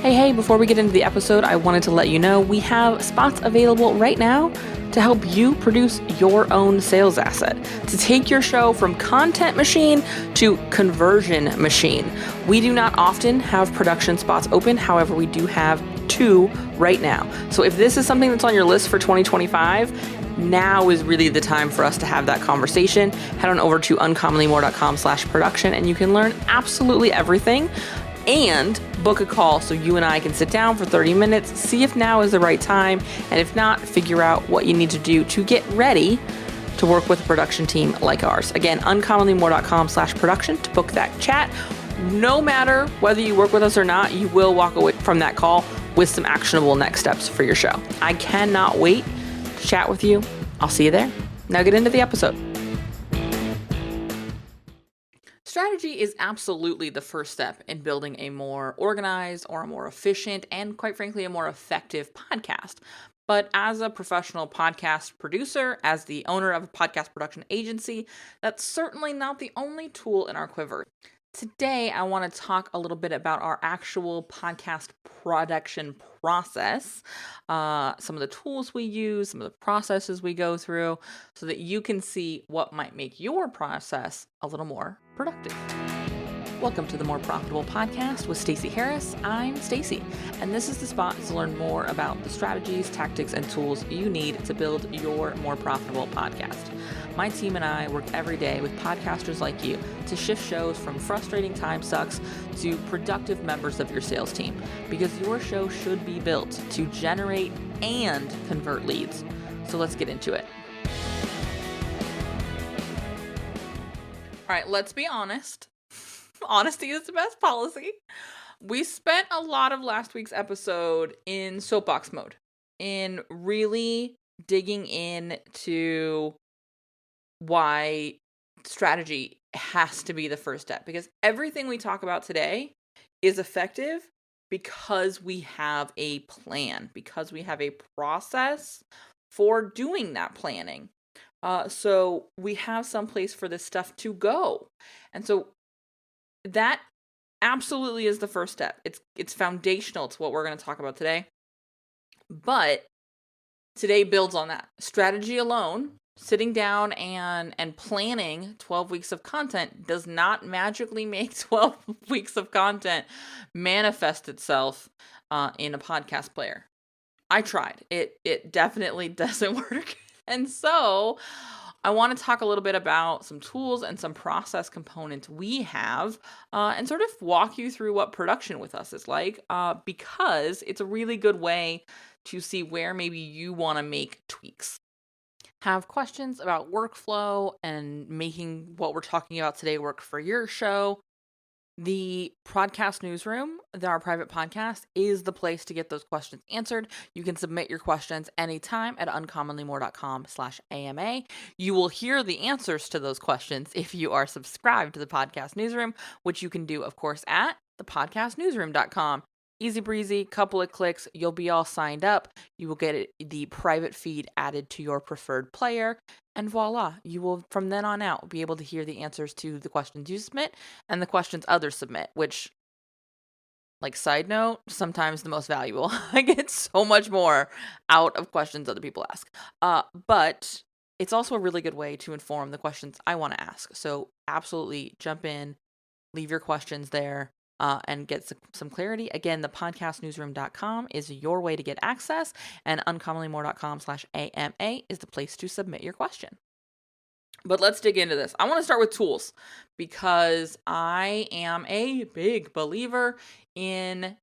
Hey, before we get into the episode, I wanted to let you know we have spots available right now to help you produce your own sales asset, to take your show from content machine to conversion machine. We do not often have production spots open. However, we do have 2 right now. So if this is something that's on your list for 2025, now is really the time for us to have that conversation. Head on over to uncommonlymore.com/production and you can learn absolutely everything and book a call so you and I can sit down for 30 minutes, see if now is the right time, and if not, figure out what you need to do to get ready to work with a production team like ours. Again, uncommonlymore.com/production to book that chat. No matter whether you work with us or not, you will walk away from that call with some actionable next steps for your show. I cannot wait to chat with you. I'll see you there. Now get into the episode. Strategy is absolutely the first step in building a more organized or a more efficient and, quite frankly, a more effective podcast. But as a professional podcast producer, as the owner of a podcast production agency, that's certainly not the only tool in our quiver. Today, I want to talk a little bit about our actual podcast production process, some of the tools we use, some of the processes we go through, so that you can see what might make your process a little more productive. Welcome to the More Profitable Podcast with Stacey Harris. I'm Stacey, and this is the spot to learn more about the strategies, tactics, and tools you need to build your more profitable podcast. My team and I work every day with podcasters like you to shift shows from frustrating time sucks to productive members of your sales team, because your show should be built to generate and convert leads. So let's get into it. All right, let's be honest. Honesty is the best policy. We spent a lot of last week's episode in soapbox mode, in really digging into why strategy has to be the first step, because everything we talk about today is effective because we have a plan, because we have a process for doing that planning. So we have some place for this stuff to go. And so that absolutely is the first step. It's foundational to what we're going to talk about today. But today builds on that. Strategy alone, sitting down and planning 12 weeks of content does not magically make 12 weeks of content manifest itself in a podcast player. I tried. It definitely doesn't work. And so I want to talk a little bit about some tools and some process components we have and sort of walk you through what production with us is like, because it's a really good way to see where maybe you want to make tweaks. Have questions about workflow and making what we're talking about today work for your show? The podcast newsroom, our private podcast, is the place to get those questions answered. You can submit your questions anytime at uncommonlymore.com/AMA. You will hear the answers to those questions if you are subscribed to the podcast newsroom, which you can do, of course, at thepodcastnewsroom.com. Easy breezy, couple of clicks, you'll be all signed up. You will get the private feed added to your preferred player. And voila, you will from then on out be able to hear the answers to the questions you submit and the questions others submit, which, like, side note, sometimes the most valuable. I get so much more out of questions other people ask. But it's also a really good way to inform the questions I want to ask. So absolutely jump in, leave your questions there. And get some clarity. Again, the podcastnewsroom.com is your way to get access, and uncommonlymore.com/AMA is the place to submit your question. But let's dig into this. I want to start with tools because I am a big believer in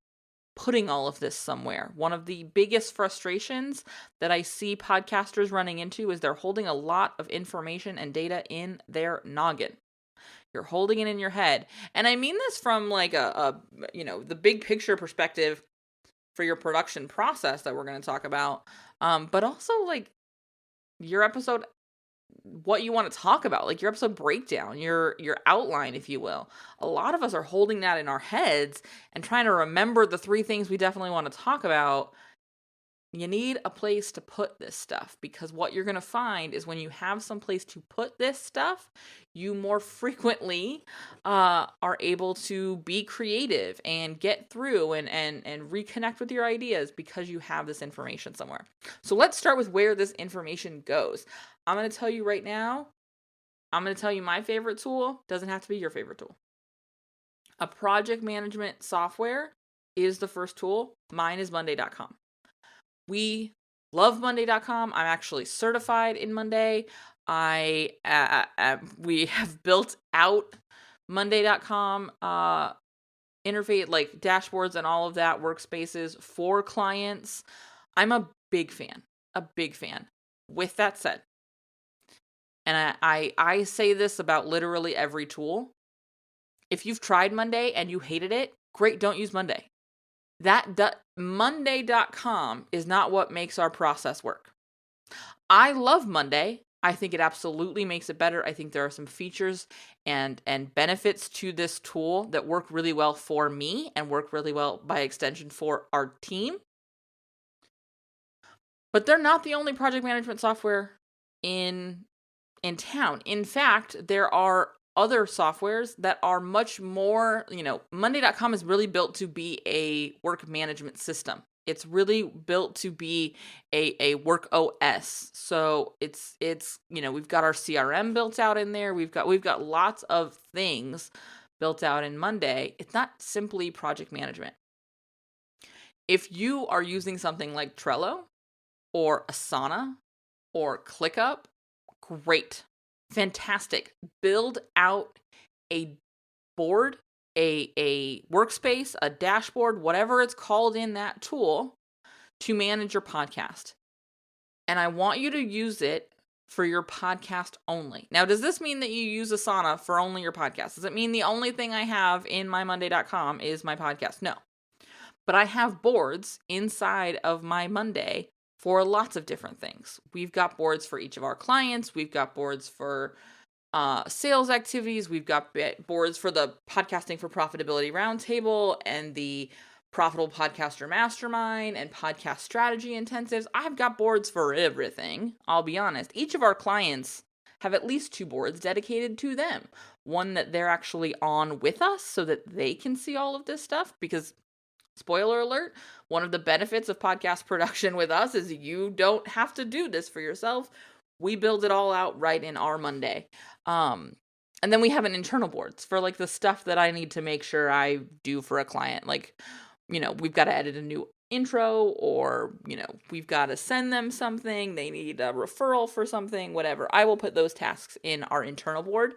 putting all of this somewhere. One of the biggest frustrations that I see podcasters running into is they're holding a lot of information and data in their noggin. You're holding it in your head. And I mean this from like the big picture perspective for your production process that we're going to talk about. But also like your episode, what you want to talk about, like your episode breakdown, your outline, if you will. A lot of us are holding that in our heads and trying to remember the 3 things we definitely want to talk about. You need a place to put this stuff, because what you're going to find is when you have some place to put this stuff, you more frequently are able to be creative and get through and reconnect with your ideas because you have this information somewhere. So let's start with where this information goes. I'm going to tell you right now, I'm going to tell you my favorite tool. Doesn't have to be your favorite tool. A project management software is the first tool. Mine is Monday.com. We love Monday.com. I'm actually certified in Monday. We have built out Monday.com interface, like dashboards and all of that, workspaces for clients. I'm a big fan. With that said, and I say this about literally every tool. If you've tried Monday and you hated it, great, don't use Monday. Monday.com is not what makes our process work. I love Monday. I think it absolutely makes it better. I think there are some features and benefits to this tool that work really well for me and work really well by extension for our team. But they're not the only project management software in town. In fact, there are other softwares that are much more, Monday.com is really built to be a work management system. It's really built to be a work OS. So it's we've got our CRM built out in there. We've got lots of things built out in Monday. It's not simply project management. If you are using something like Trello or Asana or ClickUp, great. Fantastic. Build out a board, a workspace, a dashboard, whatever it's called in that tool to manage your podcast. And I want you to use it for your podcast only. Now, does this mean that you use Asana for only your podcast? Does it mean the only thing I have in my Monday.com is my podcast? No. But I have boards inside of my Monday for lots of different things. We've got boards for each of our clients. We've got boards for sales activities. We've got boards for the Podcasting for Profitability Roundtable and the Profitable Podcaster Mastermind and podcast strategy intensives. I've got boards for everything. I'll be honest. Each of our clients have at least 2 boards dedicated to them. One that they're actually on with us so that they can see all of this stuff, because spoiler alert, one of the benefits of podcast production with us is you don't have to do this for yourself. We build it all out right in our Monday. And then we have an internal boards for like the stuff that I need to make sure I do for a client. Like, we've got to edit a new intro, or, we've got to send them something. They need a referral for something, whatever. I will put those tasks in our internal board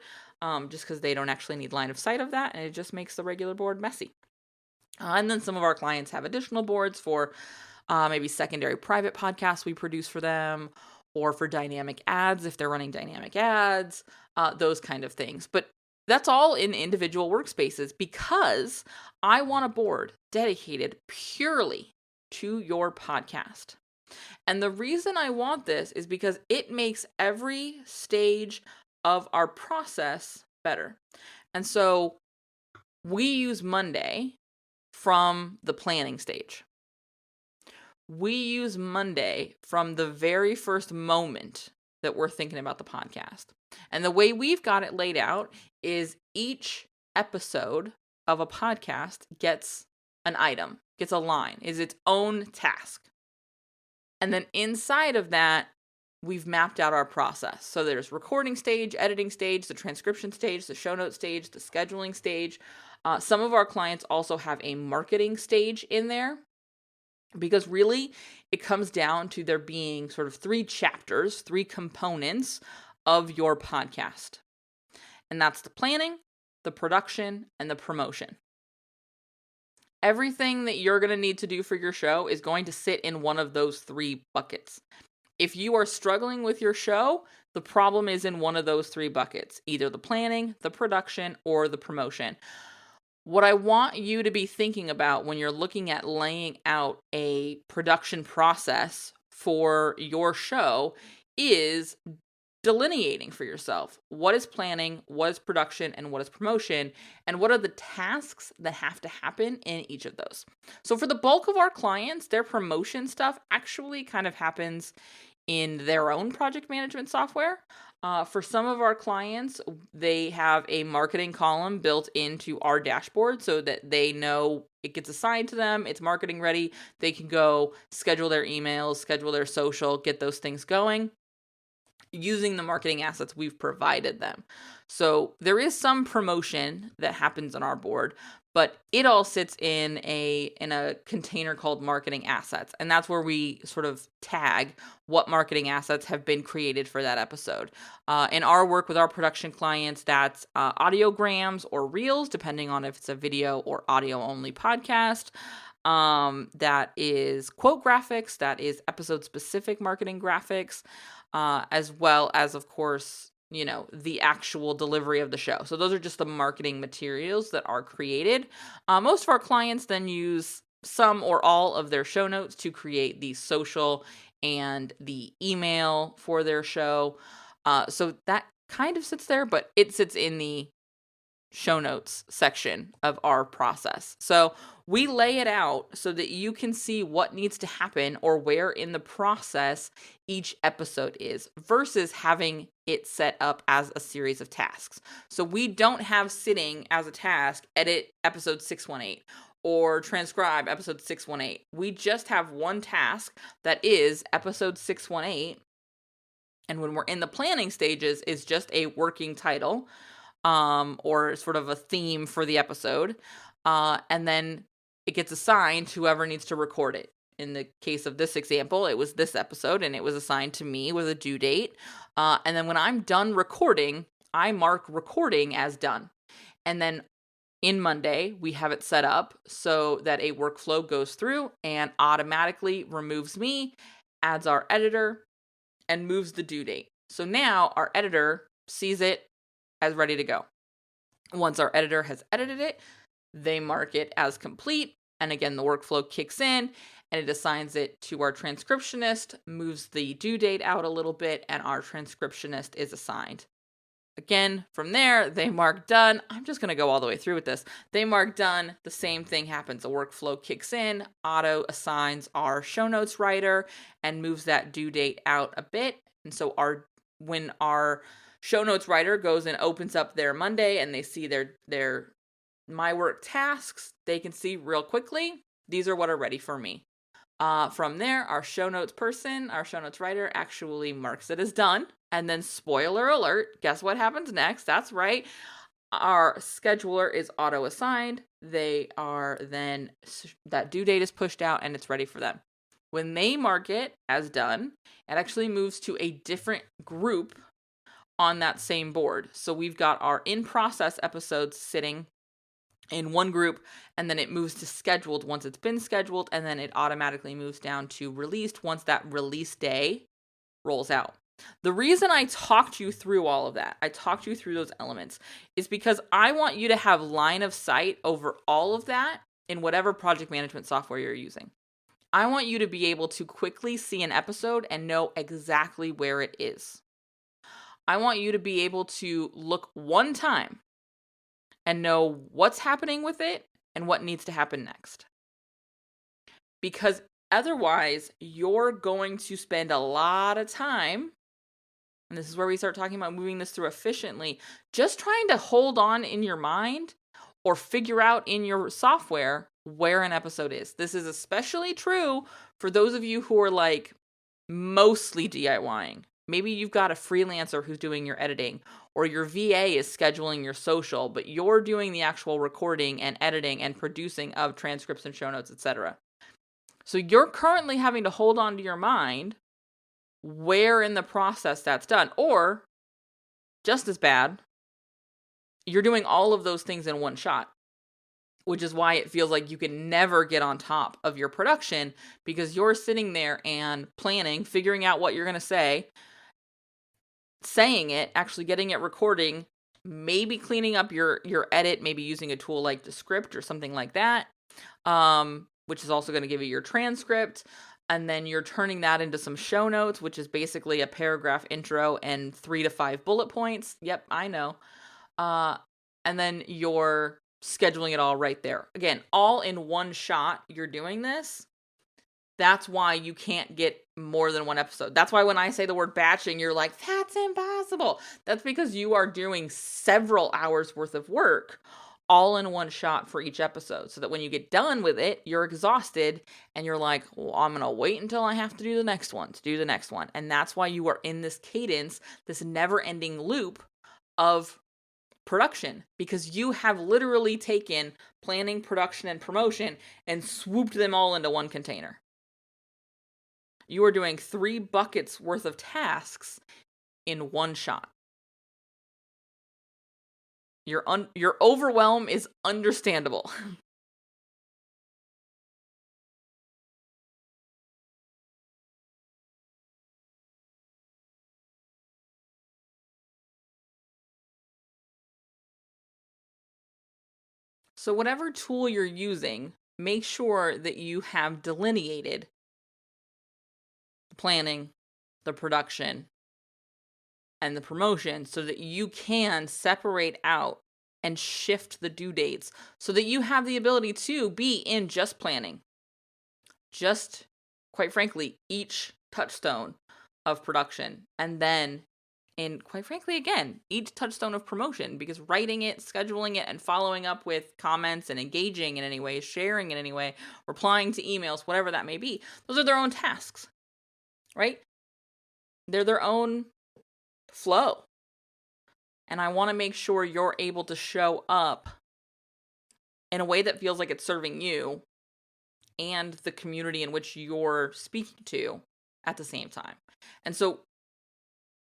just because they don't actually need line of sight of that. And it just makes the regular board messy. And then some of our clients have additional boards for maybe secondary private podcasts we produce for them, or for dynamic ads if they're running dynamic ads, those kind of things. But that's all in individual workspaces, because I want a board dedicated purely to your podcast. And the reason I want this is because it makes every stage of our process better. And so we use Monday from the planning stage. We use Monday from the very first moment that we're thinking about the podcast. And the way we've got it laid out is each episode of a podcast gets an item, gets a line, is its own task. And then inside of that, we've mapped out our process. So there's recording stage, editing stage, the transcription stage, the show note stage, the scheduling stage. Some of our clients also have a marketing stage in there, because really it comes down to there being sort of 3 chapters, 3 components of your podcast. And that's the planning, the production, and the promotion. Everything that you're going to need to do for your show is going to sit in one of those 3 buckets. If you are struggling with your show, the problem is in one of those 3 buckets, either the planning, the production, or the promotion. What I want you to be thinking about when you're looking at laying out a production process for your show is, delineating for yourself what is planning, what is production, and what is promotion, and what are the tasks that have to happen in each of those. So for the bulk of our clients, their promotion stuff actually kind of happens in their own project management software. For some of our clients, they have a marketing column built into our dashboard so that they know it gets assigned to them, it's marketing ready, they can go schedule their emails, schedule their social, get those things going using the marketing assets we've provided them. So there is some promotion that happens on our board, but it all sits in a container called marketing assets. And that's where we sort of tag what marketing assets have been created for that episode. In our work with our production clients, that's audiograms or reels, depending on if it's a video or audio only podcast. That is quote graphics, that is episode specific marketing graphics, as well as, of course, the actual delivery of the show. So those are just the marketing materials that are created. Most of our clients then use some or all of their show notes to create the social and the email for their show. So that kind of sits there, but it sits in the show notes section of our process. So we lay it out so that you can see what needs to happen or where in the process each episode is versus having it set up as a series of tasks. So we don't have sitting as a task, edit episode 618 or transcribe episode 618. We just have one task that is episode 618. And when we're in the planning stages, is just a working title or sort of a theme for the episode. And then it gets assigned to whoever needs to record it. In the case of this example, it was this episode and it was assigned to me with a due date. And then when I'm done recording, I mark recording as done. And then in Monday, we have it set up so that a workflow goes through and automatically removes me, adds our editor, and moves the due date. So now our editor sees it as ready to go. Once our editor has edited it, they mark it as complete. And again, the workflow kicks in and it assigns it to our transcriptionist, moves the due date out a little bit, and our transcriptionist is assigned. Again, from there, they mark done. I'm just going to go all the way through with this. They mark done. The same thing happens. The workflow kicks in, auto assigns our show notes writer, and moves that due date out a bit. And so when our show notes writer goes and opens up their Monday and they see their my work tasks, they can see real quickly, these are what are ready for me. From there, our show notes person, our show notes writer actually marks it as done. And then spoiler alert, guess what happens next? That's right. Our scheduler is auto assigned. They are then, that due date is pushed out and it's ready for them. When they mark it as done, it actually moves to a different group on that same board. So we've got our in-process episodes sitting in one group, and then it moves to scheduled once it's been scheduled, and then it automatically moves down to released once that release day rolls out. The reason I talked you through all of that, I talked you through those elements, is because I want you to have line of sight over all of that in whatever project management software you're using. I want you to be able to quickly see an episode and know exactly where it is. I want you to be able to look one time and know what's happening with it and what needs to happen next. Because otherwise, you're going to spend a lot of time, and this is where we start talking about moving this through efficiently, just trying to hold on in your mind or figure out in your software where an episode is. This is especially true for those of you who are like mostly DIYing. Maybe you've got a freelancer who's doing your editing, or your VA is scheduling your social, but you're doing the actual recording and editing and producing of transcripts and show notes, etc. So you're currently having to hold on to your mind where in the process that's done. Or, just as bad, you're doing all of those things in one shot, which is why it feels like you can never get on top of your production, because you're sitting there and planning, figuring out what you're going to say, saying it, actually getting it recording, maybe cleaning up your edit, maybe using a tool like Descript or something like that, which is also going to give you your transcript, And then you're turning that into some show notes, which is basically a paragraph intro and 3 to 5 bullet points. Yep, I know. And then you're scheduling it all right there. Again, all in one shot, you're doing this. That's why you can't get more than one episode. That's why when I say the word batching, you're like, that's impossible. That's because you are doing several hours worth of work all in one shot for each episode, so that when you get done with it, you're exhausted and you're like, well, I'm going to wait until I have to do the next one to do the next one. And that's why you are in this cadence, this never-ending loop of production, because you have literally taken planning, production, and promotion and swooped them all into one container. You are doing 3 buckets worth of tasks in one shot. Your overwhelm is understandable. So whatever tool you're using, make sure that you have delineated the planning, the production, and the promotion so that you can separate out and shift the due dates so that you have the ability to be in just planning. Just, quite frankly, each touchstone of production. And then in, quite frankly, again, each touchstone of promotion, because writing it, scheduling it, and following up with comments and engaging in any way, sharing in any way, replying to emails, whatever that may be, those are their own tasks, right? They're their own flow. And I want to make sure you're able to show up in a way that feels like it's serving you and the community in which you're speaking to at the same time. And so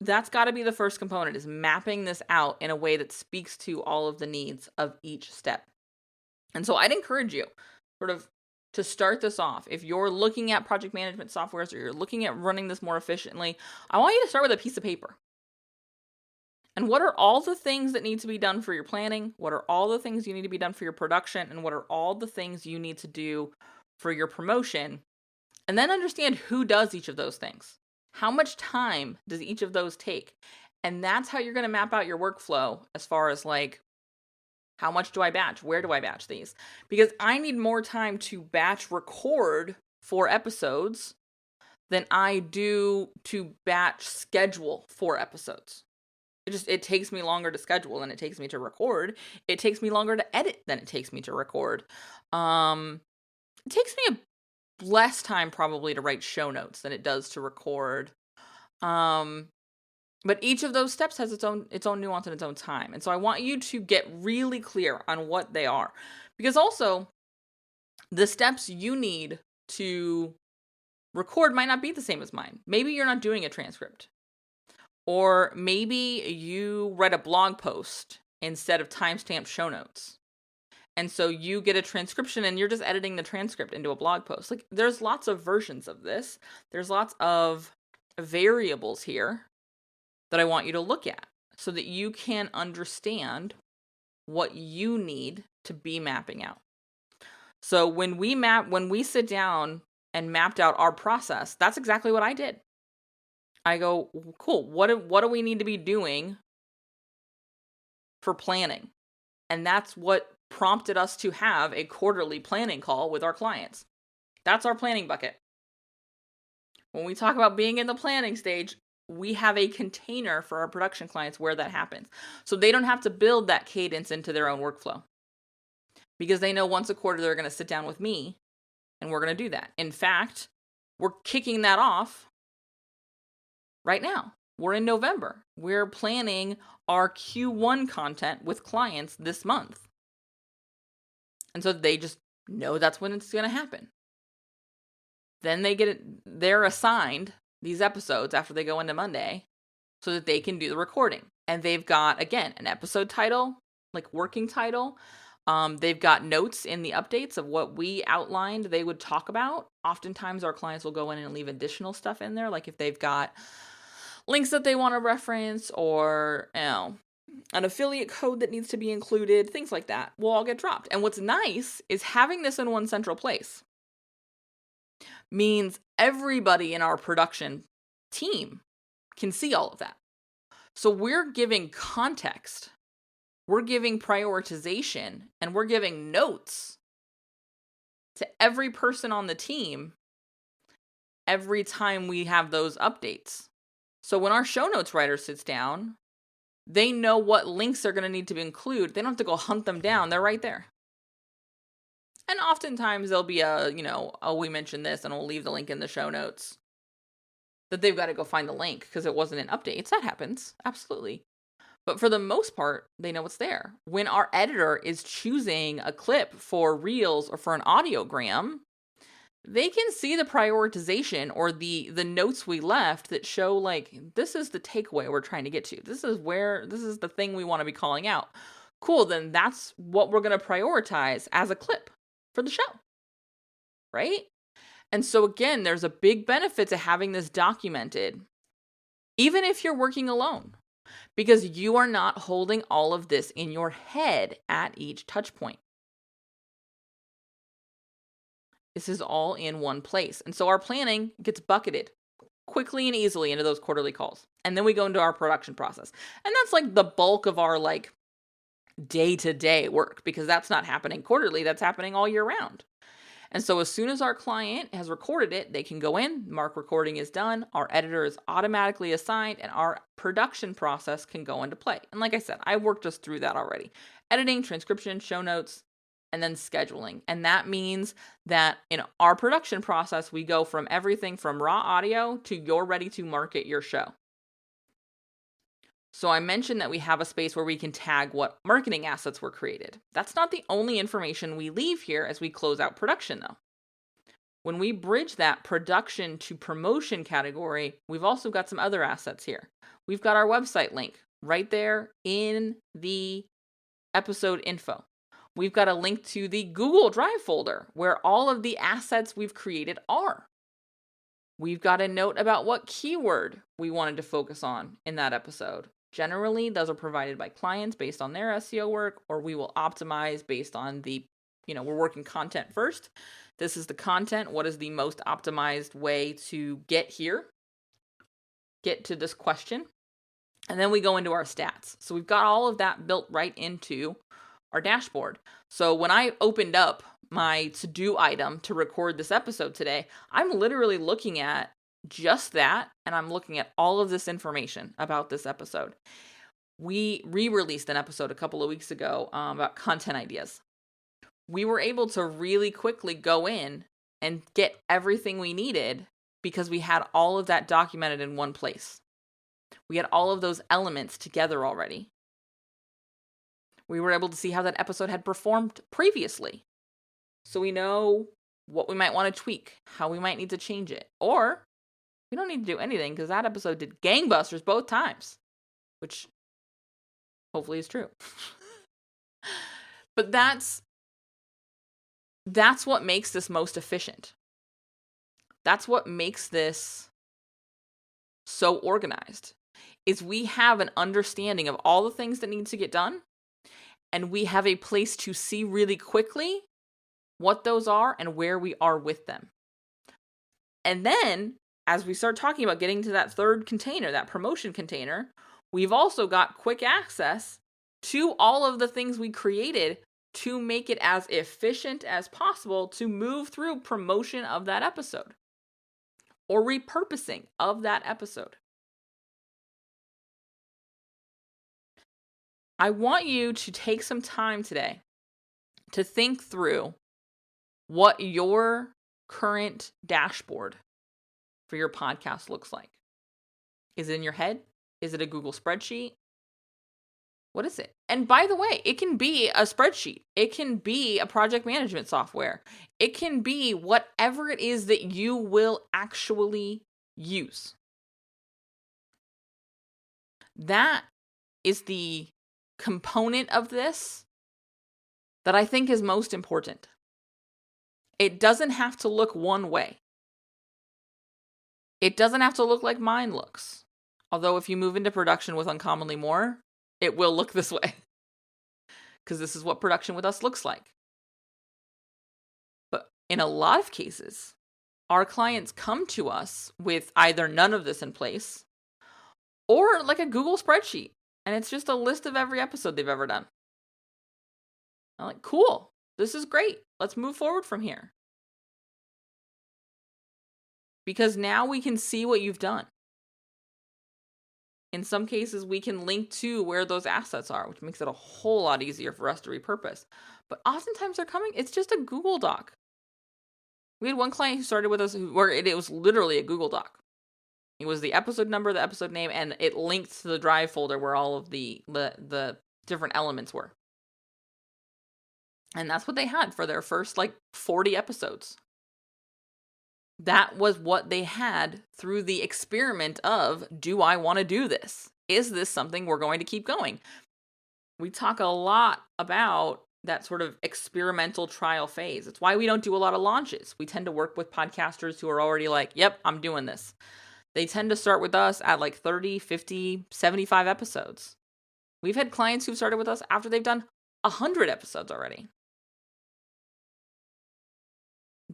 that's got to be the first component, is mapping this out in a way that speaks to all of the needs of each step. And so I'd encourage you sort of to start this off. If you're looking at project management softwares or you're looking at running this more efficiently, I want you to start with a piece of paper. And what are all the things that need to be done for your planning? What are all the things you need to be done for your production? And what are all the things you need to do for your promotion? And then understand who does each of those things. How much time does each of those take? And that's how you're going to map out your workflow as far as like, how much do I batch? Where do I batch these? Because I need more time to batch record 4 episodes than I do to batch schedule 4 episodes. It takes me longer to schedule than it takes me to record. It takes me longer to edit than it takes me to record. It takes me less time probably to write show notes than it does to record. But each of those steps has its own nuance and its own time. And so I want you to get really clear on what they are. Because also, the steps you need to record might not be the same as mine. Maybe you're not doing a transcript. Or maybe you read a blog post instead of timestamped show notes. And so you get a transcription and you're just editing the transcript into a blog post. Like, there's lots of versions of this. There's lots of variables here that I want you to look at so that you can understand what you need to be mapping out. So when we sit down and mapped out our process, that's exactly what I did. I go, cool, what do we need to be doing for planning? And that's what prompted us to have a quarterly planning call with our clients. That's our planning bucket. When we talk about being in the planning stage, we have a container for our production clients where that happens. So they don't have to build that cadence into their own workflow. Because they know once a quarter they're going to sit down with me and we're going to do that. In fact, we're kicking that off right now. We're in November. We're planning our Q1 content with clients this month. And so they just know that's when it's going to happen. Then they're assigned these episodes after they go into Monday so that they can do the recording. And they've got, again, an episode title, like working title. They've got notes in the updates of what we outlined they would talk about. Oftentimes our clients will go in and leave additional stuff in there, like if they've got links that they want to reference or, an affiliate code that needs to be included, things like that will all get dropped. And what's nice is having this in one central place means everybody in our production team can see all of that. So we're giving context, we're giving prioritization, and we're giving notes to every person on the team every time we have those updates. So when our show notes writer sits down, they know what links they're going to need to include. They don't have to go hunt them down. They're right there. And oftentimes there'll be we mentioned this and we'll leave the link in the show notes, that they've got to go find the link because it wasn't in updates. That happens. Absolutely. But for the most part, they know what's there. When our editor is choosing a clip for Reels or for an audiogram, they can see the prioritization or the notes we left that show, like, this is the takeaway we're trying to get to. This is the thing we want to be calling out. Cool, then that's what we're going to prioritize as a clip for the show, right? And so again, there's a big benefit to having this documented, even if you're working alone, because you are not holding all of this in your head at each touch point. This is all in one place. And so our planning gets bucketed quickly and easily into those quarterly calls. And then we go into our production process. And that's like the bulk of our day-to-day work, because that's not happening quarterly, that's happening all year round. And so as soon as our client has recorded it, they can go in, mark recording is done, our editor is automatically assigned, and our production process can go into play. And like I said, I worked us through that already. Editing, transcription, show notes, and then scheduling. And that means that in our production process, we go from everything from raw audio to you're ready to market your show. So I mentioned that we have a space where we can tag what marketing assets were created. That's not the only information we leave here as we close out production, though. When we bridge that production to promotion category, we've also got some other assets here. We've got our website link right there in the episode info. We've got a link to the Google Drive folder where all of the assets we've created are. We've got a note about what keyword we wanted to focus on in that episode. Generally, those are provided by clients based on their SEO work, or we will optimize based on we're working content first. This is the content. What is the most optimized way to get to this question? And then we go into our stats. So we've got all of that built right into our dashboard. So when I opened up my to-do item to record this episode today, I'm literally looking at just that, and I'm looking at all of this information about this episode. We re-released an episode a couple of weeks ago about content ideas. We were able to really quickly go in and get everything we needed because we had all of that documented in one place. We had all of those elements together already. We were able to see how that episode had performed previously. So we know what we might want to tweak, how we might need to change it. Or we don't need to do anything because that episode did gangbusters both times, which hopefully is true. But that's what makes this most efficient. That's what makes this so organized, is we have an understanding of all the things that need to get done, and we have a place to see really quickly what those are and where we are with them. And then, as we start talking about getting to that third container, that promotion container, we've also got quick access to all of the things we created to make it as efficient as possible to move through promotion of that episode or repurposing of that episode. I want you to take some time today to think through what your current dashboard for your podcast looks like. Is it in your head? Is it a Google spreadsheet? What is it? And by the way, it can be a spreadsheet. It can be a project management software. It can be whatever it is that you will actually use. That is the component of this that I think is most important. It doesn't have to look one way. It doesn't have to look like mine looks. Although if you move into production with Uncommonly More, it will look this way. Because this is what production with us looks like. But in a lot of cases, our clients come to us with either none of this in place or like a Google spreadsheet. And it's just a list of every episode they've ever done. I'm like, cool. This is great. Let's move forward from here. Because now we can see what you've done. In some cases, we can link to where those assets are, which makes it a whole lot easier for us to repurpose. But oftentimes they're coming, it's just a Google Doc. We had one client who started with us where it was literally a Google Doc. It was the episode number, the episode name, and it linked to the drive folder where all of the different elements were. And that's what they had for their first 40 episodes. That was what they had through the experiment of, do I want to do this? Is this something we're going to keep going? We talk a lot about that sort of experimental trial phase. It's why we don't do a lot of launches. We tend to work with podcasters who are already like, yep, I'm doing this. They tend to start with us at 30, 50, 75 episodes. We've had clients who've started with us after they've done 100 episodes already.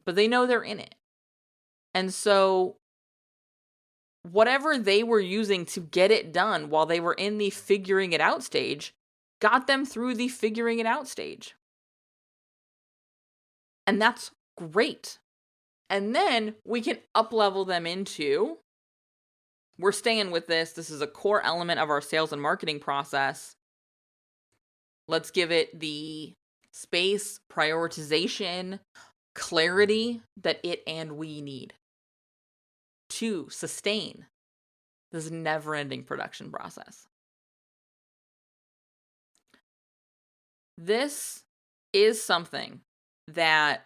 But they know they're in it. And so whatever they were using to get it done while they were in the figuring it out stage got them through the figuring it out stage. And that's great. And then we can up-level them into, we're staying with this. This is a core element of our sales and marketing process. Let's give it the space, prioritization, clarity that it and we need to sustain this never-ending production process. This is something that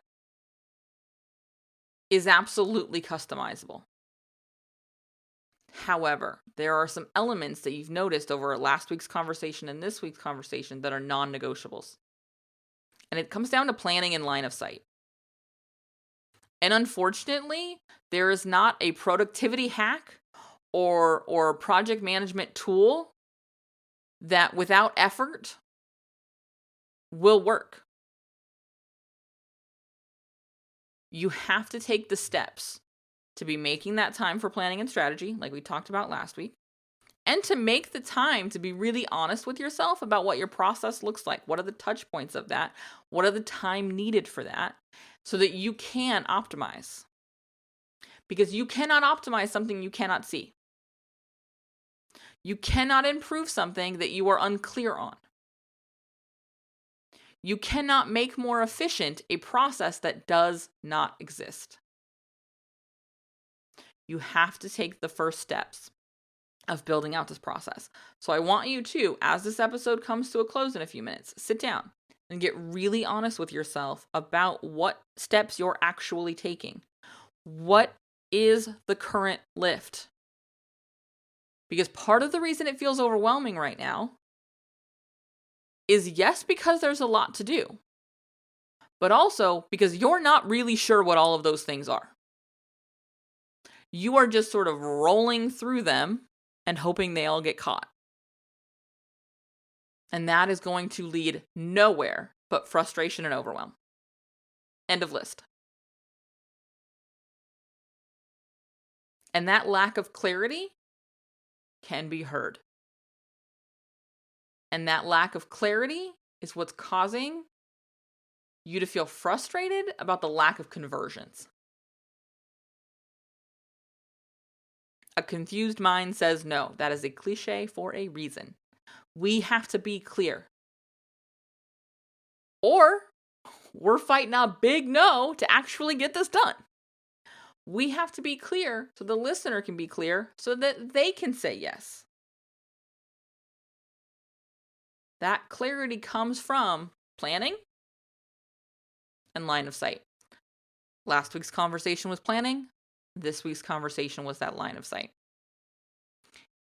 is absolutely customizable. However, there are some elements that you've noticed over last week's conversation and this week's conversation that are non-negotiables. And it comes down to planning and line of sight. And unfortunately, there is not a productivity hack or project management tool that without effort will work. You have to take the steps to be making that time for planning and strategy, like we talked about last week, and to make the time to be really honest with yourself about what your process looks like. What are the touch points of that? What are the time needed for that? So that you can optimize. Because you cannot optimize something you cannot see. You cannot improve something that you are unclear on. You cannot make more efficient a process that does not exist. You have to take the first steps of building out this process. So I want you to, as this episode comes to a close in a few minutes, sit down and get really honest with yourself about what steps you're actually taking. What is the current lift? Because part of the reason it feels overwhelming right now is, yes, because there's a lot to do, but also because you're not really sure what all of those things are. You are just sort of rolling through them and hoping they all get caught. And that is going to lead nowhere but frustration and overwhelm. End of list. And that lack of clarity can be heard. And that lack of clarity is what's causing you to feel frustrated about the lack of conversions. A confused mind says no. That is a cliche for a reason. We have to be clear. Or we're fighting a big no to actually get this done. We have to be clear so the listener can be clear so that they can say yes. That clarity comes from planning and line of sight. Last week's conversation was planning. This week's conversation was that line of sight.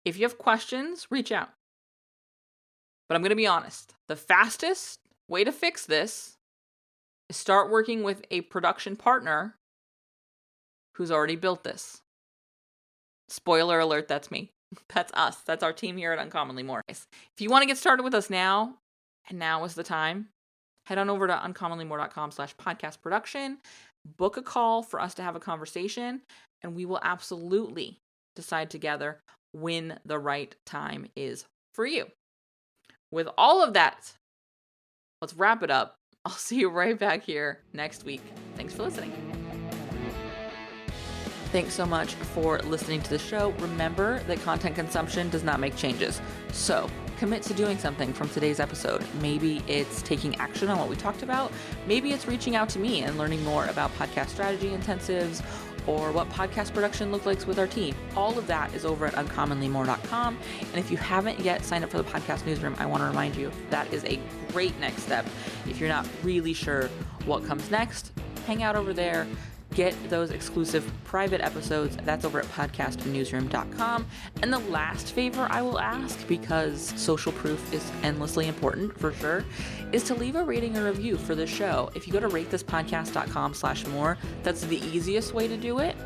If you have questions, reach out. But I'm going to be honest. The fastest way to fix this is start working with a production partner who's already built this. Spoiler alert, that's me. That's us. That's our team here at Uncommonly More. If you want to get started with us now, and now is the time, head on over to uncommonlymore.com/podcast production. book a call for us to have a conversation, and we will absolutely decide together when the right time is for you. With all of that, let's wrap it up. I'll see you right back here next week. Thanks for listening. Thanks so much for listening to the show. Remember that content consumption does not make changes. So commit to doing something from today's episode. Maybe it's taking action on what we talked about. Maybe it's reaching out to me and learning more about podcast strategy intensives or what podcast production looks like with our team. All of that is over at uncommonlymore.com. And if you haven't yet signed up for the podcast newsroom, I want to remind you that is a great next step. If you're not really sure what comes next, hang out over there. Get those exclusive private episodes. That's over at podcastnewsroom.com. And the last favor I will ask, because social proof is endlessly important for sure, is to leave a rating or review for the show. If you go to ratethispodcast.com/more, that's the easiest way to do it.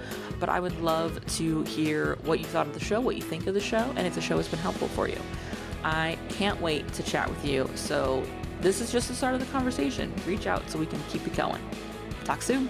But I would love to hear what you thought of the show, what you think of the show, and if the show has been helpful for you. I can't wait to chat with you. So this is just the start of the conversation. Reach out so we can keep it going. Talk soon.